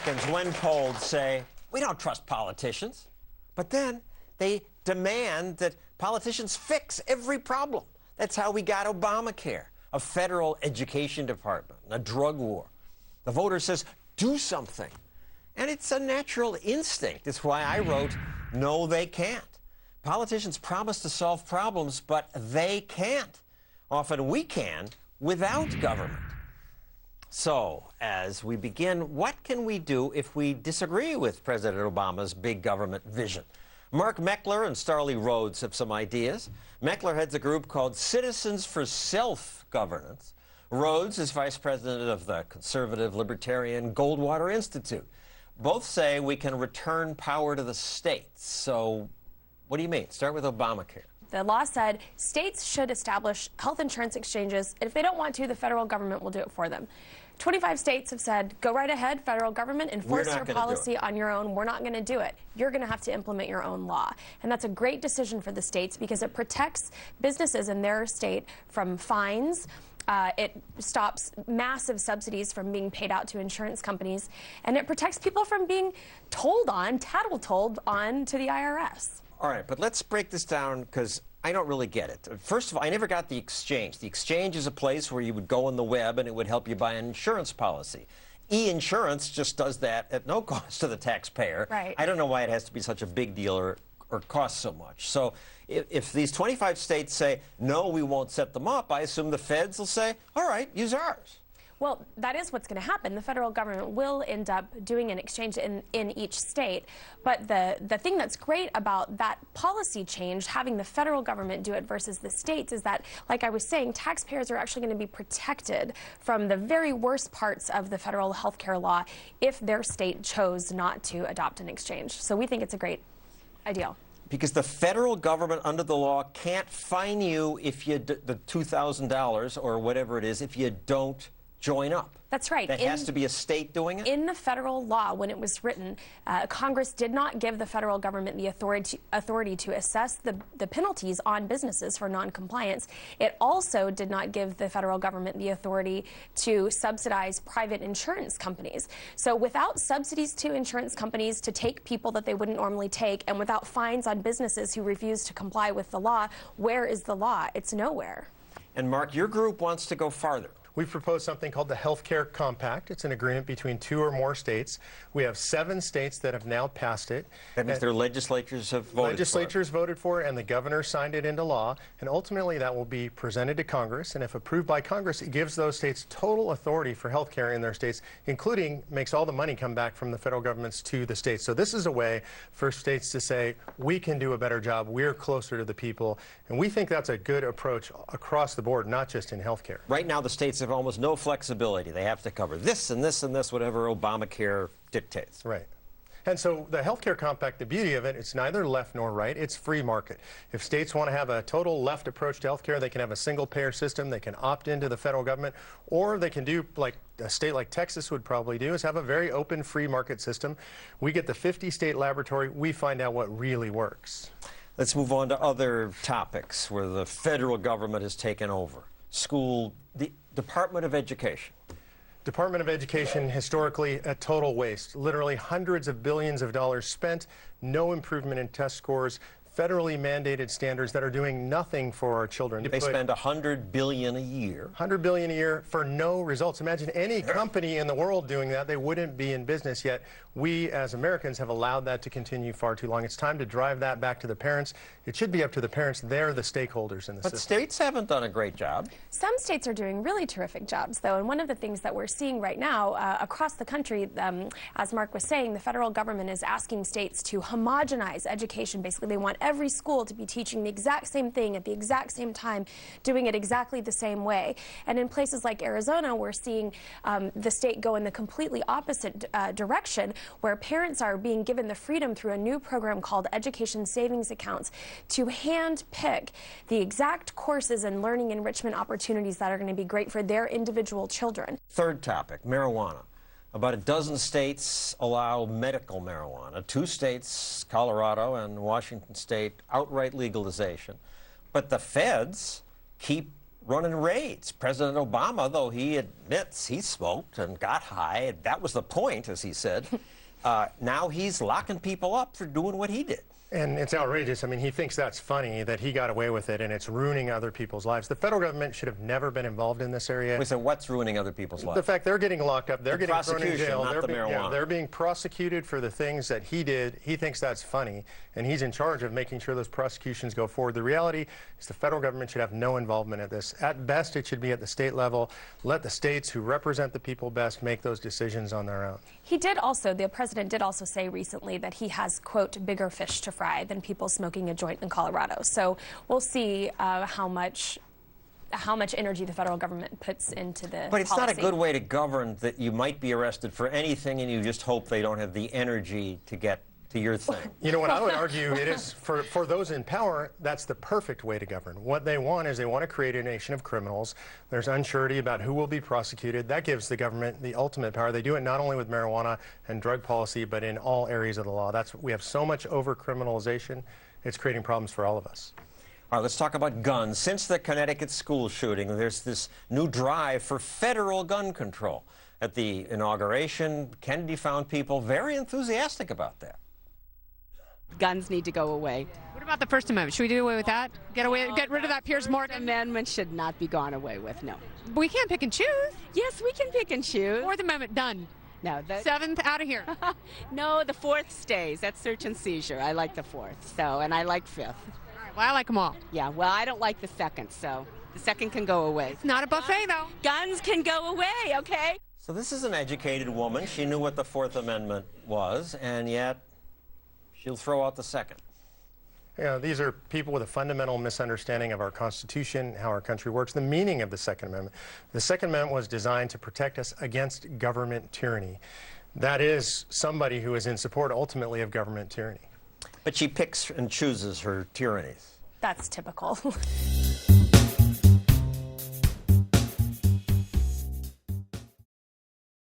Americans, when polled, say, we don't trust politicians. But then they demand that politicians fix every problem. That's how we got Obamacare, a federal education department, a drug war. The voter says, do something. And it's a natural instinct. It's why I wrote, no, they can't. Politicians promise to solve problems, but they can't. Often we can without government. So, as we begin, what can we do if we disagree with President Obama's big government vision? Mark Meckler and Starlee Rhodes have some ideas. Meckler heads a group called Citizens for Self-Governance. Rhodes is vice president of the conservative libertarian Goldwater Institute. Both say we can return power to the states. So, what do you mean? Start with Obamacare. The law said states should establish health insurance exchanges. If they don't want to, the federal government will do it for them. 25 states have said, go right ahead, federal government, enforce your policy on your own. We're not going to do it. You're going to have to implement your own law. And that's a great decision for the states because it protects businesses in their state from fines. It stops massive subsidies from being paid out to insurance companies. And it protects people from being tattle-told on to the IRS. All right, but let's break this down because I don't really get it. First of all, I never got the exchange. The exchange is a place where you would go on the web and it would help you buy an insurance policy. E-insurance just does that at no cost to the taxpayer. Right. I don't know why it has to be such a big deal or cost so much. So if these 25 states say, no, we won't set them up, I assume the feds will say, all right, use ours. Well, that is what's going to happen. The federal government will end up doing an exchange in each state. But the thing that's great about that policy change, having the federal government do it versus the states, is that, like I was saying, taxpayers are actually going to be protected from the very worst parts of the federal health care law if their state chose not to adopt an exchange. So we think it's a great idea. Because the federal government under the law can't fine you if you the $2,000 or whatever it is if you don't join up. That's right. That has to be a state doing it? In the federal law, when it was written, Congress did not give the federal government the authority to assess the penalties on businesses for noncompliance. It also did not give the federal government the authority to subsidize private insurance companies. So without subsidies to insurance companies to take people that they wouldn't normally take, and without fines on businesses who refuse to comply with the law, where is the law? It's nowhere. And Mark, your group wants to go farther. We've proposed something called the Healthcare Compact. It's an agreement between 2 or more states. We have 7 states that have now passed it. That means their legislatures have voted Legislatures voted for it, and the governor signed it into law. And ultimately, that will be presented to Congress. And if approved by Congress, it gives those states total authority for health care in their states, including makes all the money come back from the federal governments to the states. So this is a way for states to say, we can do a better job. We're closer to the people. And we think that's a good approach across the board, not just in health care. Right now, the states have almost no flexibility. They have to cover this and this and this, whatever Obamacare dictates. Right. And so the Healthcare Compact, the beauty of it, it's neither left nor right. It's free market. If states want to have a total left approach to healthcare, they can have a single-payer system. They can opt into the federal government, or they can do like a state like Texas would probably do, is have a very open free market system. We get the 50-state laboratory. We find out what really works. Let's move on to other topics where the federal government has taken over. The Department of Education. Department of Education, historically, a total waste. Literally hundreds of billions of dollars spent, no improvement in test scores, federally mandated standards that are doing nothing for our children. They spend $100 billion a year. $100 billion a year for no results. Imagine any company in the world doing that. They wouldn't be in business, yet we as Americans have allowed that to continue far too long. It's time to drive that back to the parents. It should be up to the parents. They're the stakeholders in the system. But states haven't done a great job. Some states are doing really terrific jobs, though, and one of the things that we're seeing right now across the country, as Mark was saying, the federal government is asking states to homogenize education. Basically, they want every school to be teaching the exact same thing at the exact same time, doing it exactly the same way. And in places like Arizona, we're seeing the state go in the completely opposite direction, where parents are being given the freedom through a new program called Education Savings Accounts to hand-pick the exact courses and learning enrichment opportunities that are going to be great for their individual children. Third topic, marijuana. About a dozen states allow medical marijuana. 2 states, Colorado and Washington State, outright legalization. But the feds keep running raids. President Obama, though he admits he smoked and got high, that was the point, as he said, now he's locking people up for doing what he did. And it's outrageous. I mean, he thinks that's funny, that he got away with it, and it's ruining other people's lives. The federal government should have never been involved in this area. Wait, so what's ruining other people's lives? The fact they're getting locked up, they're getting thrown in jail. Not the marijuana. They're being prosecuted for the things that he did. He thinks that's funny, and he's in charge of making sure those prosecutions go forward. The reality is the federal government should have no involvement in this. At best, it should be at the state level. Let the states who represent the people best make those decisions on their own. He did also, the president did also say recently that he has, quote, bigger fish to fry than people smoking a joint in Colorado. So we'll see how much energy the federal government puts into the But it's policy. not a good way to govern that you might be arrested for anything and you just hope they don't have the energy to get to your thing. You know what I would argue it is for those in power, that's the perfect way to govern. What they want is they want to create a nation of criminals. There's unsurety about who will be prosecuted. That gives the government the ultimate power. They do it not only with marijuana and drug policy, but in all areas of the law. We have so much over-criminalization, it's creating problems for all of us. All right, let's talk about guns. Since the Connecticut school shooting, there's this new drive for federal gun control. At the inauguration, Kennedy found people very enthusiastic about that. Guns need to go away. What about the First Amendment? Should we do away with that? Get rid of that Piers Morgan? First Amendment should not be gone away with, no. We can't pick and choose. Yes, we can pick and choose. Fourth Amendment, done. No, Seventh, out of here. No, the fourth stays. That's search and seizure. I like the fourth, and I like fifth. All right, well, I like them all. Yeah, well, I don't like the second, so the second can go away. It's not a buffet, though. Guns can go away, okay? So this is an educated woman. She knew what the Fourth Amendment was, and yet she'll throw out the second. Yeah, these are people with a fundamental misunderstanding of our Constitution, how our country works, the meaning of the Second Amendment. The Second Amendment was designed to protect us against government tyranny. That is somebody who is in support, ultimately, of government tyranny. But she picks and chooses her tyrannies. That's typical.